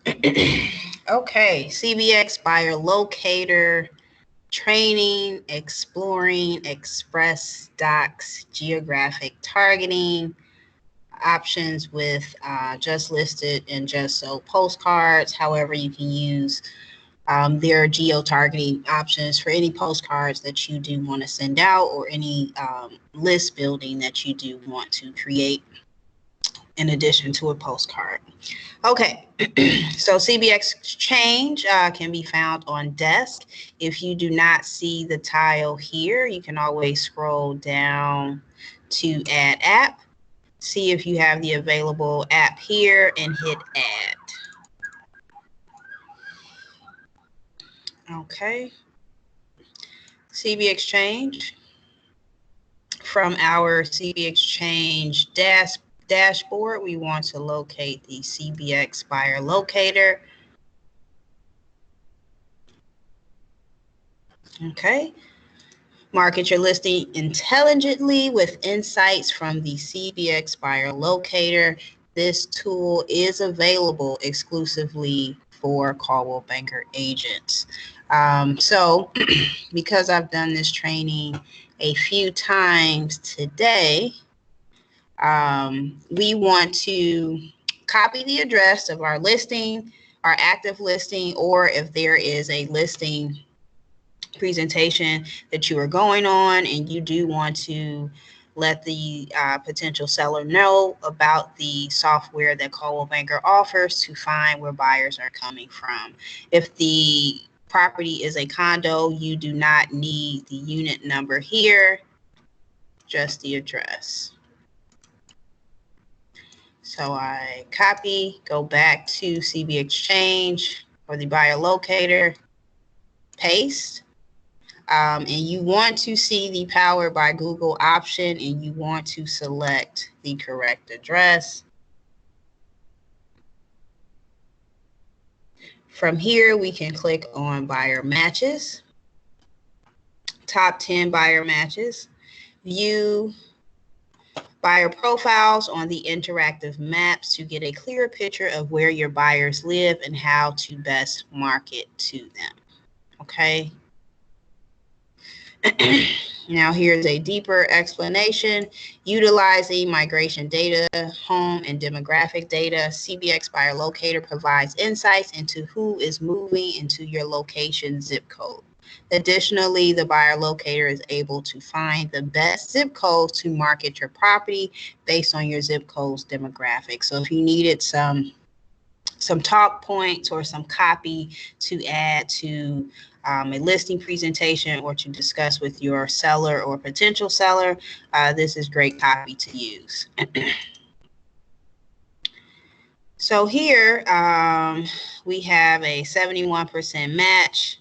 Okay, CBX buyer locator training, exploring, Xpressdocs, geographic targeting, options with just listed and just so postcards. However, you can use their geo-targeting options for any postcards that you do want to send out or any list building that you do want to create in addition to a postcard. Okay, so CBX Exchange can be found on desk. If you do not see the tile here, you can always scroll down to add app, see if you have the available app here and hit add. Okay, CB Exchange. From our CB Exchange dashboard, we want to locate the CBX buyer locator. Okay. Market your listing intelligently with insights from the CBX buyer locator. This tool is available exclusively for Coldwell Banker agents. So because I've done this training a few times today, we want to copy the address of our listing, our active listing, or if there is a listing presentation that you are going on and you do want to let the potential seller know about the software that Coldwell Banker offers to find where buyers are coming from. If the property is a condo, you do not need the unit number here, just the address. So I copy, go back to CB Exchange or the buyer locator, paste. And you want to see the Powered by Google option and you want to select the correct address. From here, we can click on buyer matches, top 10 buyer matches, view buyer profiles on the interactive maps to get a clearer picture of where your buyers live and how to best market to them. Okay. Now here's a deeper explanation. Utilizing migration data, home and demographic data, CBX Buyer Locator provides insights into who is moving into your location zip code. Additionally, the Buyer Locator is able to find the best zip codes to market your property based on your zip code's demographic. So if you needed some talk points or some copy to add to a listing presentation or to discuss with your seller or potential seller, this is great copy to use. So here we have a 71% match,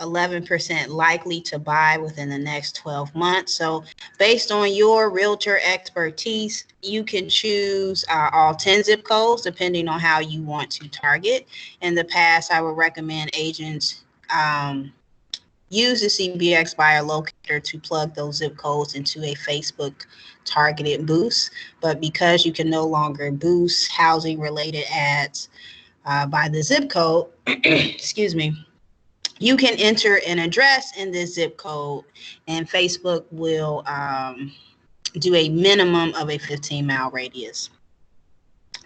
11% likely to buy within the next 12 months. So based on your realtor expertise, you can choose all 10 zip codes depending on how you want to target. In the past, I would recommend agents use the CBX Buyer Locator to plug those zip codes into a Facebook targeted boost. But because you can no longer boost housing related ads by the zip code, excuse me, you can enter an address in this zip code and Facebook will do a minimum of a 15-mile radius.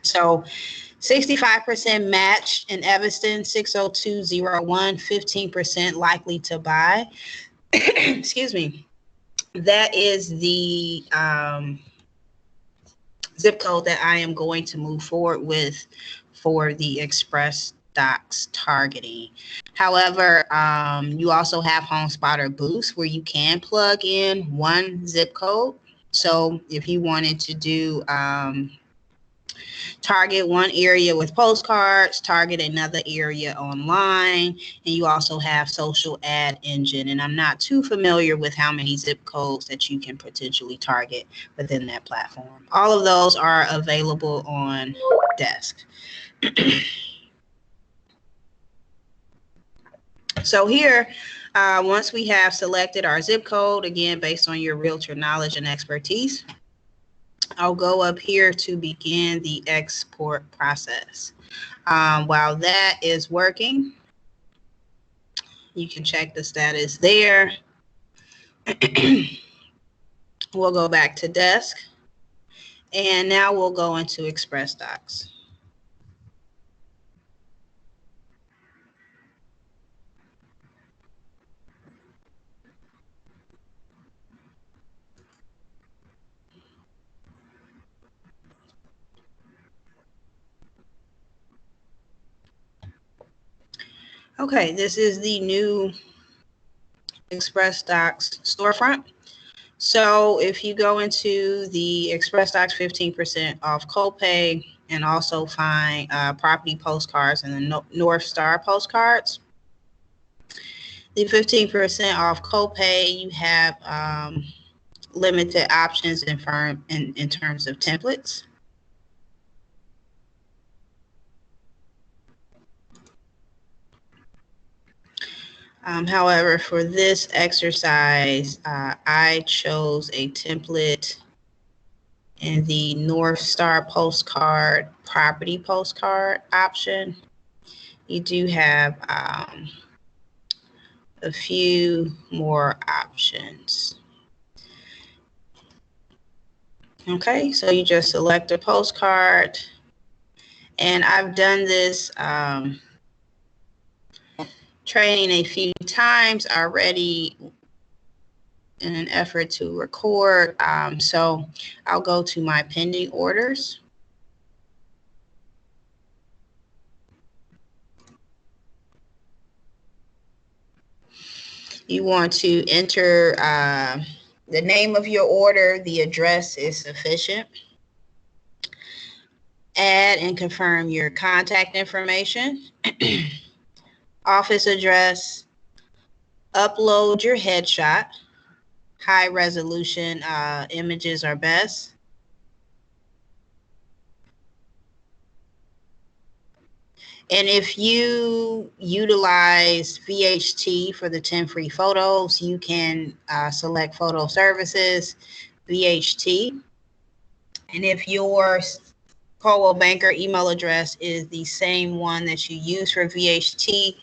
So 65% match in Evanston, 60201, 15% likely to buy. Excuse me. That is the zip code that I am going to move forward with for the Xpressdocs targeting. However, you also have HomeSpotter Boost where you can plug in one zip code. So if you wanted to do target one area with postcards, target another area online, and you also have social ad engine. And I'm not too familiar with how many zip codes that you can potentially target within that platform. All of those are available on desk. So here, once we have selected our zip code, again, based on your realtor knowledge and expertise, I'll go up here to begin the export process. While that is working, you can check the status there. We'll go back to desk, and now we'll go into Xpressdocs. Okay, this is the new Xpressdocs storefront. So if you go into the Xpressdocs 15% off copay and also find property postcards and the North Star postcards, the 15% off copay, you have limited options in terms of templates. However, for this exercise, I chose a template in the North Star postcard, property postcard option. You do have a few more options. Okay, so you just select a postcard, and I've done this training a few times already in an effort to record. So I'll go to my pending orders. You want to enter the name of your order. The address is sufficient. Add and confirm your contact information, office address, upload your headshot. High resolution images are best. And if you utilize VHT for the 10 free photos, you can select photo services, VHT. And if your Coldwell Banker email address is the same one that you use for VHT,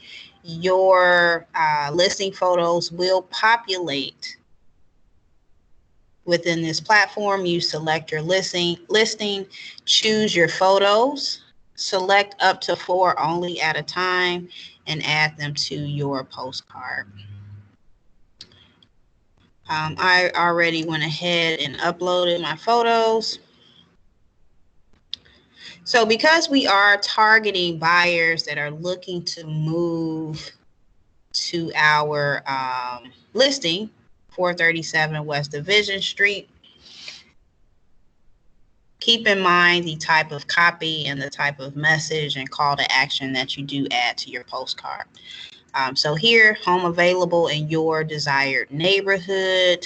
your listing photos will populate within this platform. You select your listing, choose your photos, select up to 4 only at a time, and add them to your postcard. I already went ahead and uploaded my photos. So because we are targeting buyers that are looking to move to our listing, 437 West Division Street, keep in mind the type of copy and the type of message and call to action that you do add to your postcard. So here, home available in your desired neighborhood.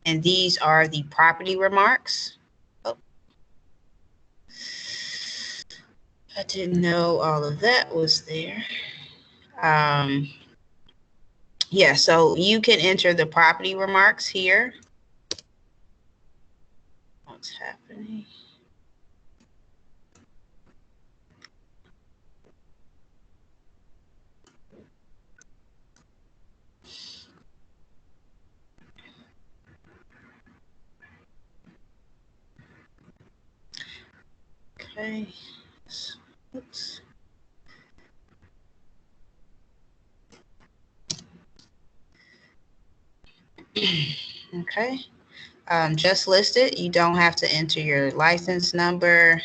And these are the property remarks. Oh, I didn't know all of that was there. Yeah, so you can enter the property remarks here. What's happening? Okay. Oops. Okay. Just listed. You don't have to enter your license number.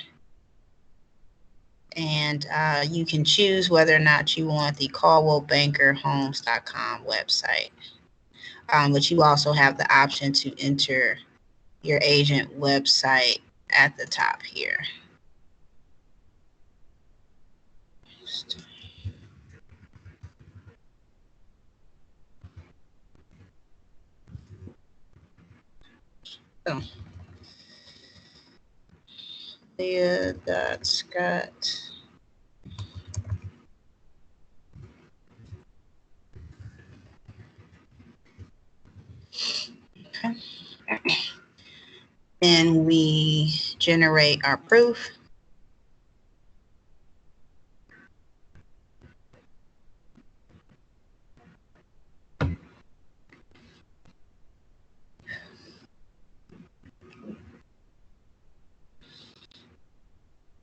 And you can choose whether or not you want the CaldwellBankerHomes.com website. But you also have the option to enter your agent website at the top here. Oh. Leah.Scott. Okay. And we generate our proof.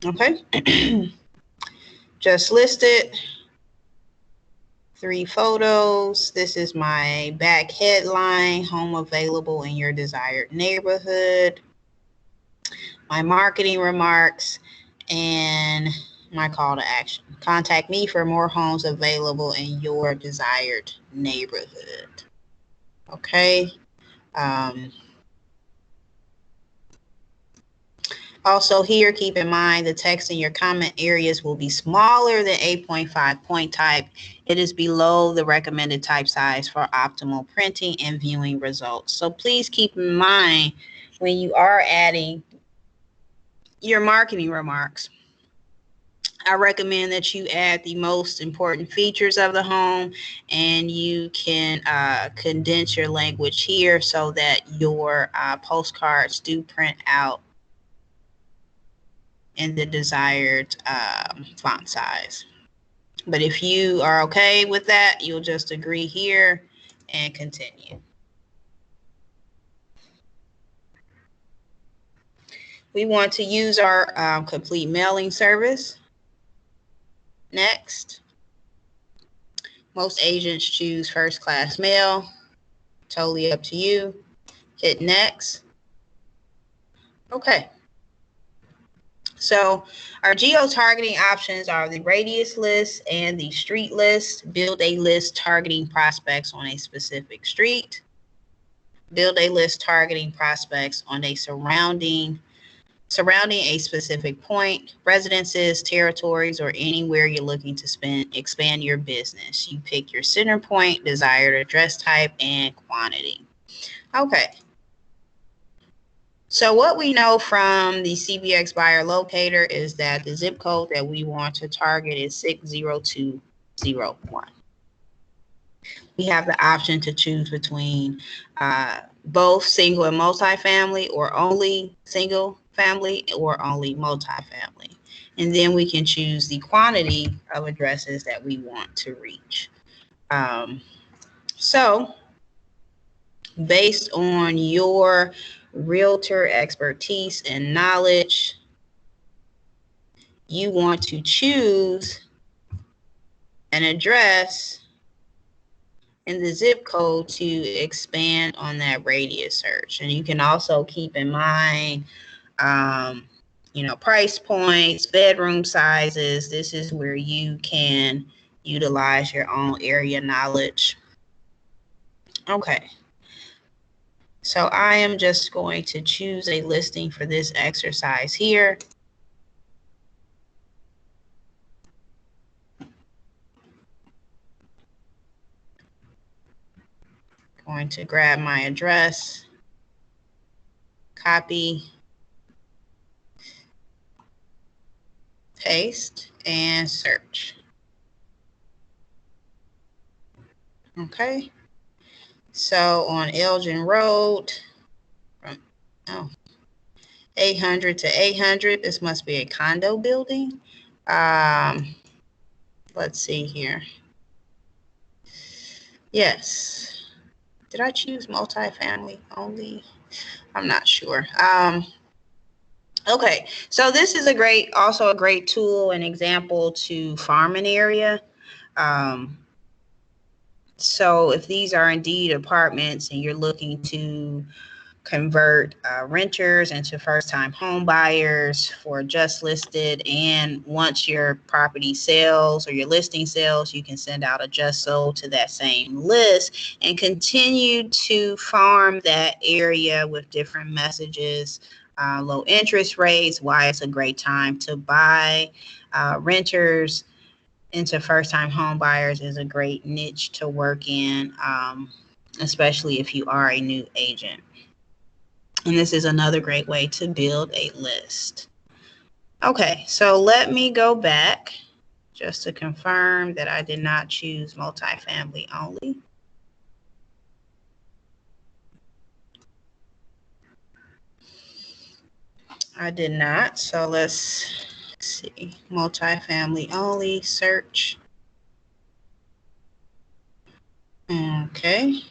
Okay. Just listed 3 photos. This is my back headline, home available in your desired neighborhood. My marketing remarks and my call to action. Contact me for more homes available in your desired neighborhood. Okay. Also here, keep in mind the text in your comment areas will be smaller than 8.5 point type. It is below the recommended type size for optimal printing and viewing results. So please keep in mind when you are adding your marketing remarks, I recommend that you add the most important features of the home, and you can condense your language here so that your postcards do print out in the desired font size. But if you are okay with that, you'll just agree here and continue. We want to use our complete mailing service. Next. Most agents choose first class mail. Totally up to you. Hit next. Okay. So our geo-targeting options are the radius list and the street list. Build a list targeting prospects on a specific street. Build a list targeting prospects on a surrounding a specific point, residences, territories, or anywhere you're looking to expand your business. You pick your center point, desired address type, and quantity. Okay. So what we know from the CBX buyer locator is that the zip code that we want to target is 60201. We have the option to choose between both single and multifamily, or only single family, or only multifamily. And then we can choose the quantity of addresses that we want to reach. So based on your realtor expertise and knowledge, you want to choose an address and the zip code to expand on that radius search. And you can also keep in mind, price points, bedroom sizes. This is where you can utilize your own area knowledge. Okay. So I am just going to choose a listing for this exercise here. Going to grab my address, copy, paste, and search. Okay. So on Elgin Road, from 800 to 800, this must be a condo building. Let's see here. Yes. Did I choose multifamily only? I'm not sure. Okay, so this is also a great tool and example to farm an area. So if these are indeed apartments and you're looking to convert renters into first-time home buyers for just listed, and once your property sells or your listing sells, you can send out a just sold to that same list and continue to farm that area with different messages, low interest rates, why it's a great time to buy. Renters into first-time home buyers is a great niche to work in, especially if you are a new agent. And this is another great way to build a list. Okay, so let me go back just to confirm that I did not choose multifamily only. I did not. So let's see. Multifamily only, search. Okay.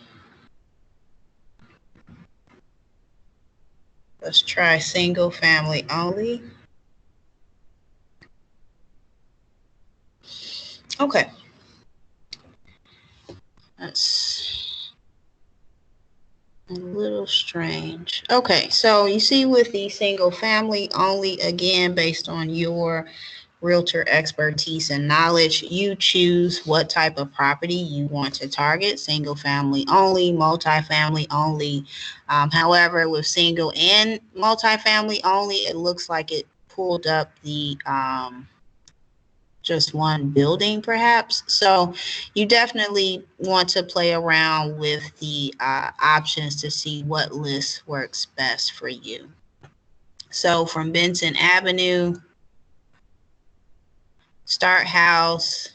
Let's try single family only. Okay. That's a little strange. Okay, so you see with the single family only, again, based on your realtor expertise and knowledge, you choose what type of property you want to target, single family only, multifamily only. However, with single and multifamily only, it looks like it pulled up the just one building perhaps. So you definitely want to play around with the options to see what list works best for you. So from Benson Avenue, start house,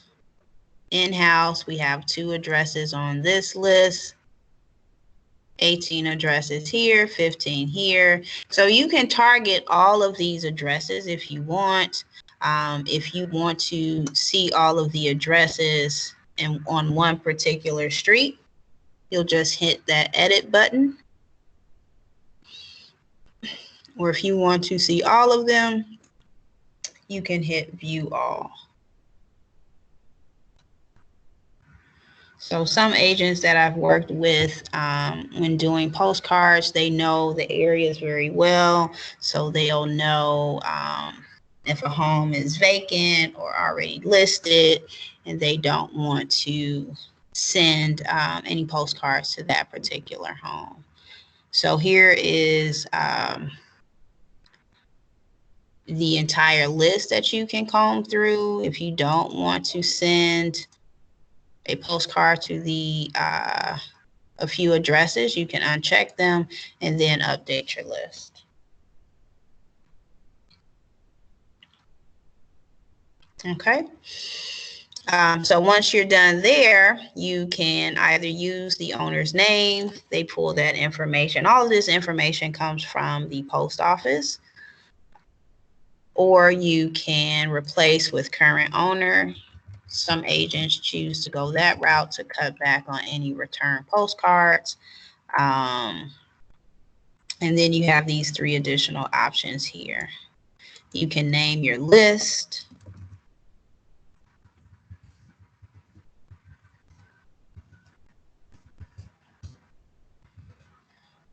in-house, we have 2 addresses on this list. 18 addresses here, 15 here. So you can target all of these addresses if you want. If you want to see all of the addresses on one particular street, you'll just hit that edit button. Or if you want to see all of them, you can hit view all. So some agents that I've worked with when doing postcards, they know the areas very well. So they'll know if a home is vacant or already listed, and they don't want to send any postcards to that particular home. So here is the entire list that you can comb through. If you don't want to send a postcard to the a few addresses, you can uncheck them and then update your list. Okay. So once you're done there, you can either use the owner's name. They pull that information. All of this information comes from the post office. Or you can replace with current owner. Some agents choose to go that route to cut back on any return postcards. And then you have these 3 additional options here. You can name your list.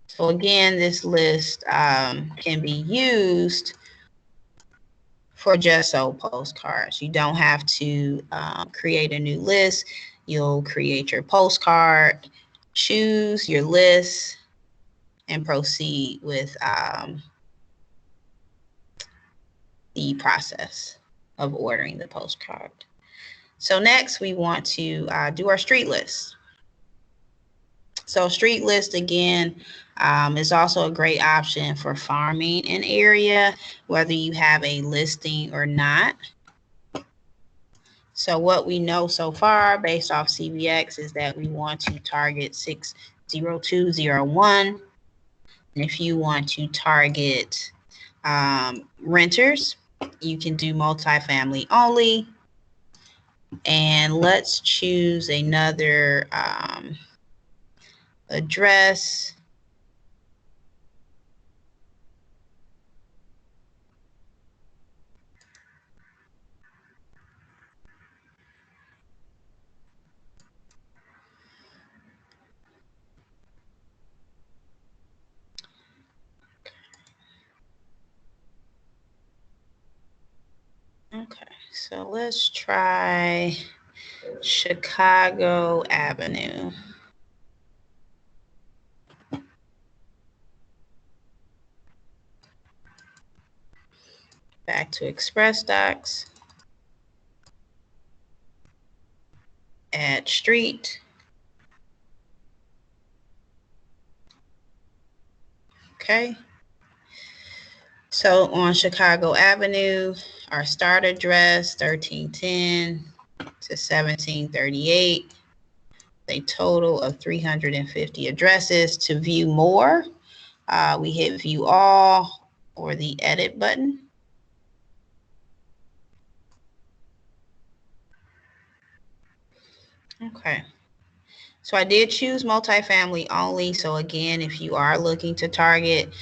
So again, this list can be used for just sold postcards. You don't have to create a new list. You'll create your postcard, choose your list, and proceed with the process of ordering the postcard. So next we want to do our street list. So street list again is also a great option for farming an area, whether you have a listing or not. So what we know so far based off CVX is that we want to target 60201. And if you want to target renters, you can do multifamily only. And let's choose another address. Okay, so let's try Chicago Avenue. Back to Xpressdocs. Add street. Okay. So on Chicago Avenue, our start address 1310 to 1738. A total of 350 addresses. To view more, we hit view all, or the edit button. Okay. So I did choose multifamily only. So again, if you are looking to target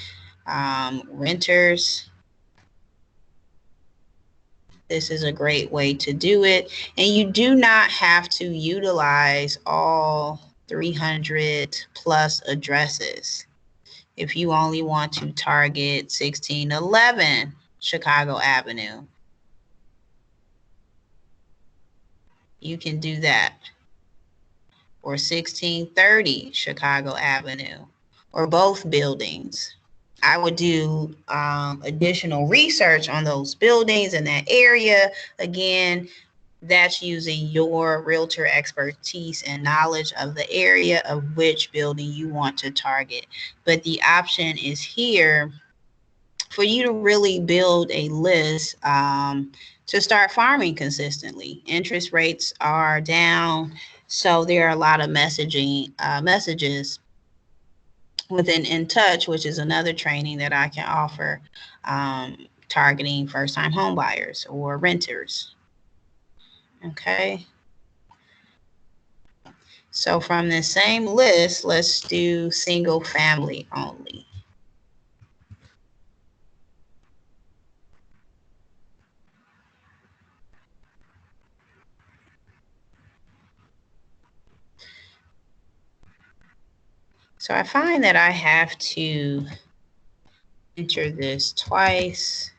renters, this is a great way to do it. And you do not have to utilize all 300 plus addresses. If you only want to target 1611 Chicago Avenue, you can do that. Or 1630 Chicago Avenue, or both buildings. I would do additional research on those buildings in that area. Again, that's using your realtor expertise and knowledge of the area of which building you want to target. But the option is here for you to really build a list to start farming consistently. Interest rates are down, so there are a lot of messages within In Touch, which is another training that I can offer, targeting first-time home buyers or renters. Okay. So from the same list, let's do single family only. So I find that I have to enter this twice.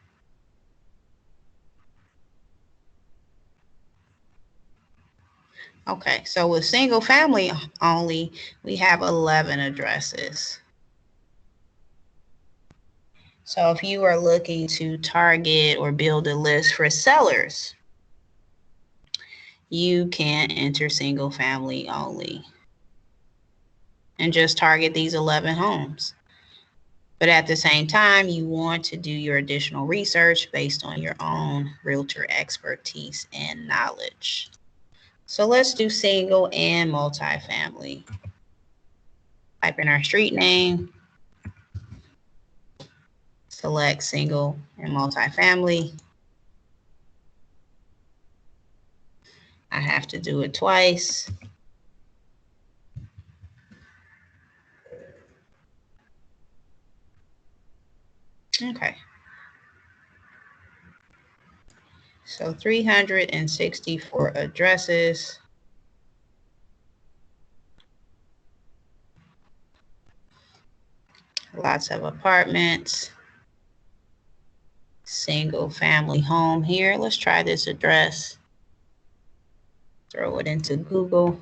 Okay, so with single family only, we have 11 addresses. So if you are looking to target or build a list for sellers, you can enter single family only and just target these 11 homes. But at the same time, you want to do your additional research based on your own realtor expertise and knowledge. So let's do single and multifamily. Type in our street name, select single and multifamily. I have to do it twice. Okay. So 364 addresses. Lots of apartments. Single family home here. Let's try this address. Throw it into Google.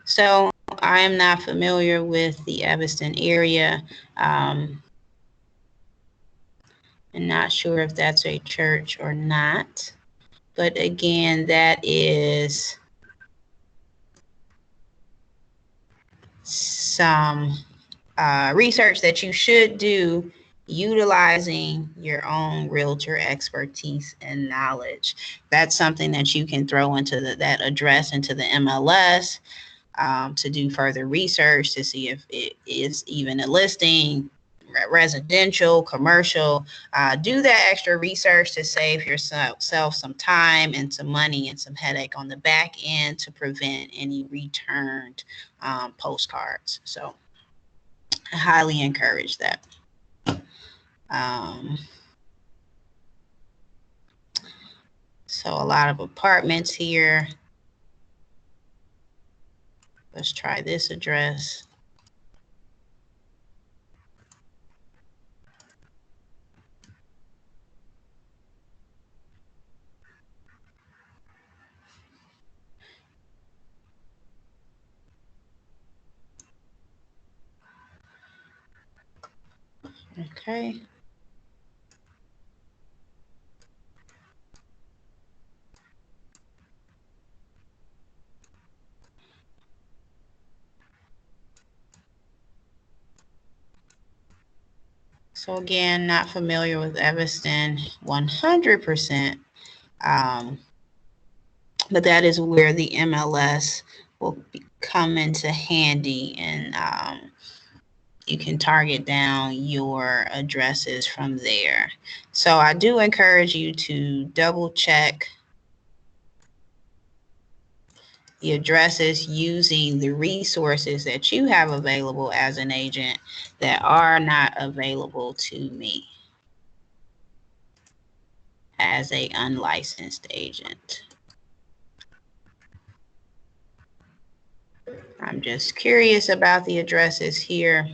So I am not familiar with the Evanston area. I'm not sure if that's a church or not. But again, that is some research that you should do utilizing your own realtor expertise and knowledge. That's something that you can throw into that address into the MLS to do further research to see if it is even a listing, residential, commercial. Do that extra research to save yourself some time and some money and some headache on the back end to prevent any returned postcards. So I highly encourage that. So a lot of apartments here. Let's try this address. Okay. So again, not familiar with Evanston 100%, but that is where the MLS will come into handy, and you can target down your addresses from there. So I do encourage you to double check the addresses using the resources that you have available as an agent that are not available to me as a unlicensed agent. I'm just curious about the addresses here.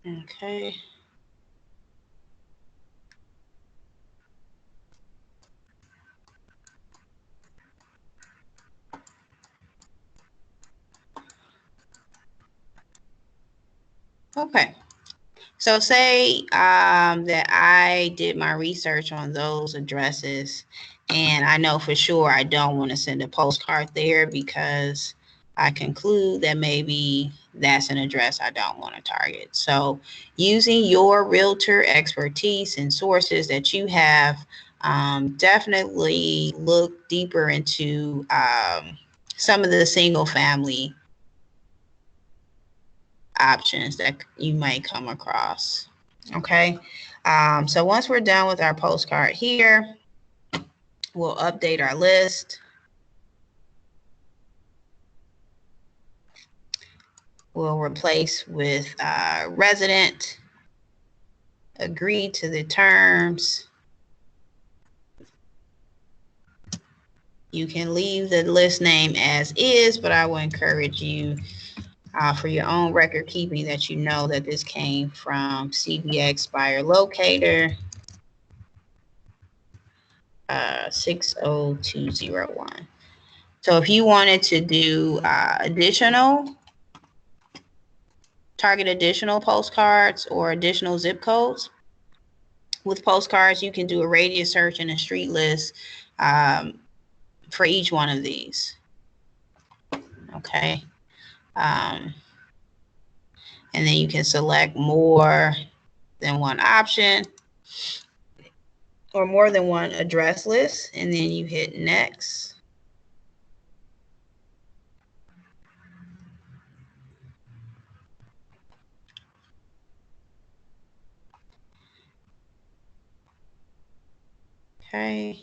Okay. Okay. So say that I did my research on those addresses, and I know for sure I don't want to send a postcard there because I conclude that maybe that's an address I don't want to target. So using your realtor expertise and sources that you have, definitely look deeper into some of the single family options that you might come across. Okay. So once we're done with our postcard here, we'll update our list. We'll replace with resident, agree to the terms. You can leave the list name as is, but I will encourage you for your own record keeping that you know that this came from CBX Buyer Locator 60201. So if you wanted to do target additional postcards or additional zip codes, with postcards, you can do a radius search and a street list for each one of these. Okay. And then you can select more than one option or more than one address list, and then you hit next. Okay.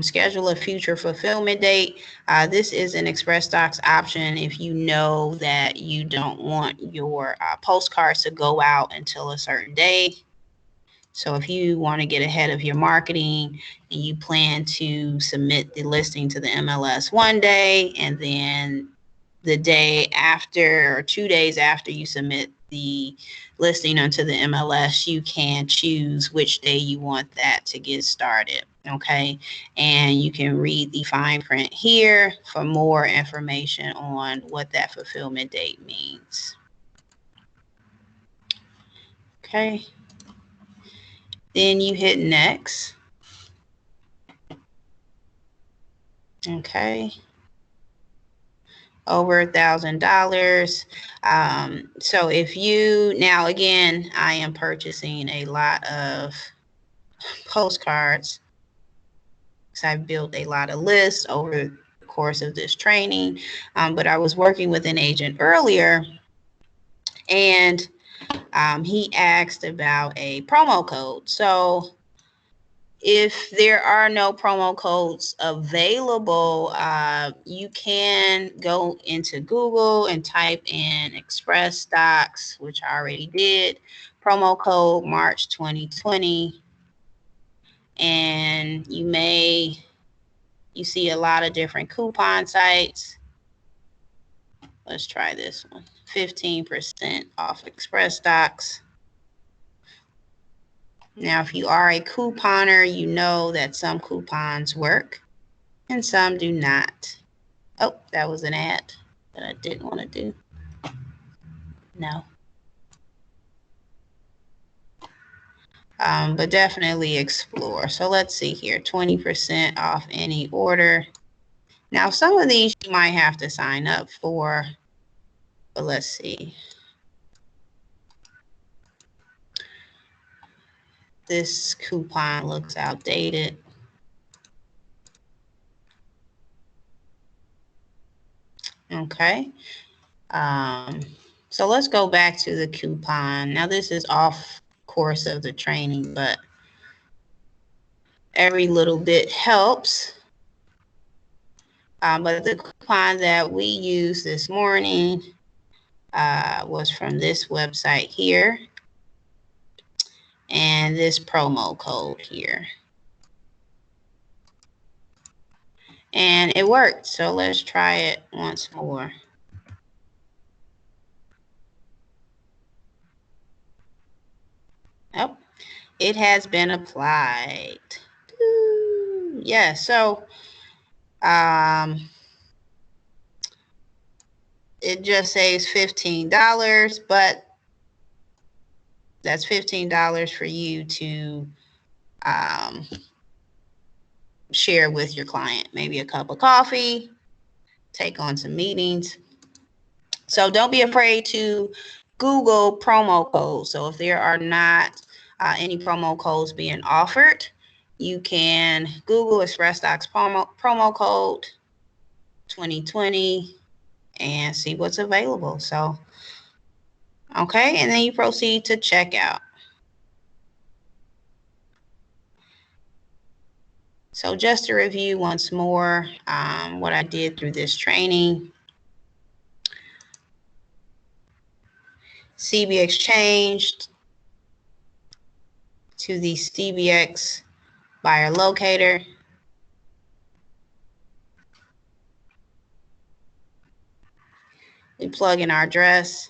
Schedule a future fulfillment date. This is an Xpressdocs option if you know that you don't want your postcards to go out until a certain day. So if you want to get ahead of your marketing and you plan to submit the listing to the MLS one day, and then the day after or 2 days after you submit the listing onto the MLS, you can choose which day you want that to get started. Okay. And you can read the fine print here for more information on what that fulfillment date means. Okay. Then you hit next. Okay. Over $1,000. So if you, now again, I am purchasing a lot of postcards because I've built a lot of lists over the course of this training. But I was working with an agent earlier, and he asked about a promo code. So if there are no promo codes available, you can go into Google and type in Xpressdocs, which I already did, promo code March 2020. And you see a lot of different coupon sites. Let's try this one, 15% off Xpressdocs. Now, if you are a couponer, you know that some coupons work and some do not. Oh, that was an ad that I didn't want to do. No. But definitely explore. So let's see here, 20% off any order. Now, some of these you might have to sign up for. But let's see. This coupon looks outdated. Okay. So let's go back to the coupon. Now this is off course of the training, but every little bit helps. But the coupon that we used this morning was from this website here and this promo code here. And it worked. So let's try it once more. Oh, it has been applied. Yeah, so it just saves $15, but that's $15 for you to share with your client. Maybe a cup of coffee, take on some meetings. So don't be afraid to Google promo codes. So if there are not any promo codes being offered, you can Google Xpressdocs promo code 2020 and see what's available. So, okay, and then you proceed to checkout. So just to review once more what I did through this training. CBX changed to the CBX buyer locator. We plug in our address.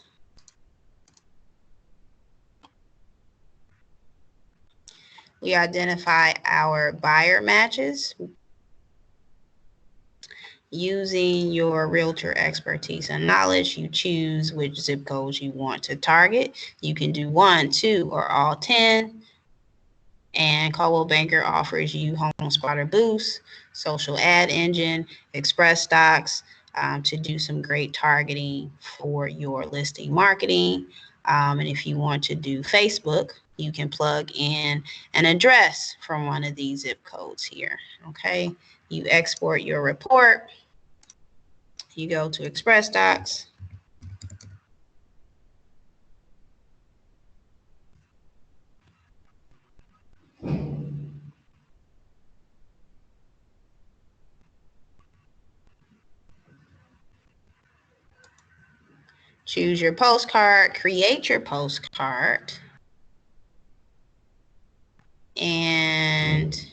We identify our buyer matches using your realtor expertise and knowledge. You choose which zip codes you want to target. You can do 1, 2, or all 10. And Coldwell Banker offers you Home Spotter Boost, Social Ad Engine, Xpressdocs to do some great targeting for your listing marketing. And if you want to do Facebook, you can plug in an address from one of these zip codes here. Okay, you export your report. You go to Xpressdocs. Choose your postcard, create your postcard, and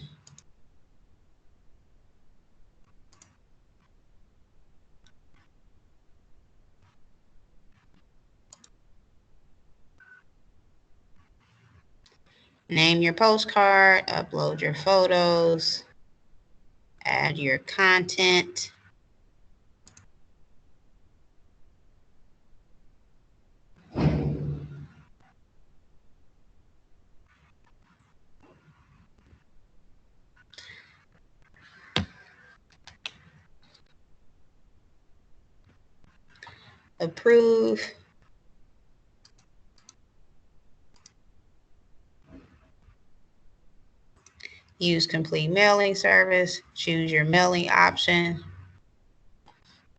name your postcard, upload your photos, add your content. Approve. Use complete mailing service. Choose your mailing option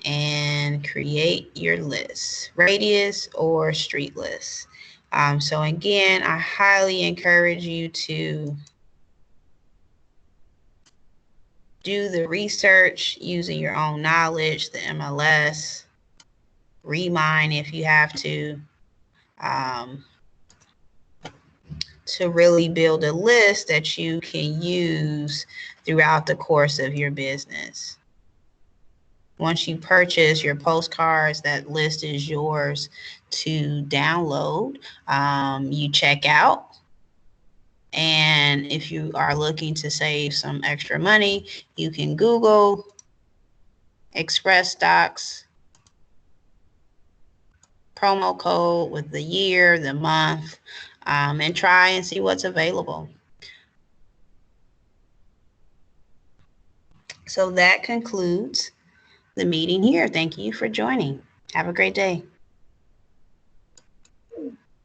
and create your list, radius or street list. So again, I highly encourage you to do the research using your own knowledge, the MLS, Remine if you have to really build a list that you can use throughout the course of your business. Once you purchase your postcards, that list is yours to download. You check out. And if you are looking to save some extra money, you can Google Xpressdocs promo code with the year, the month, and try and see what's available. So that concludes the meeting here. Thank you for joining. Have a great day.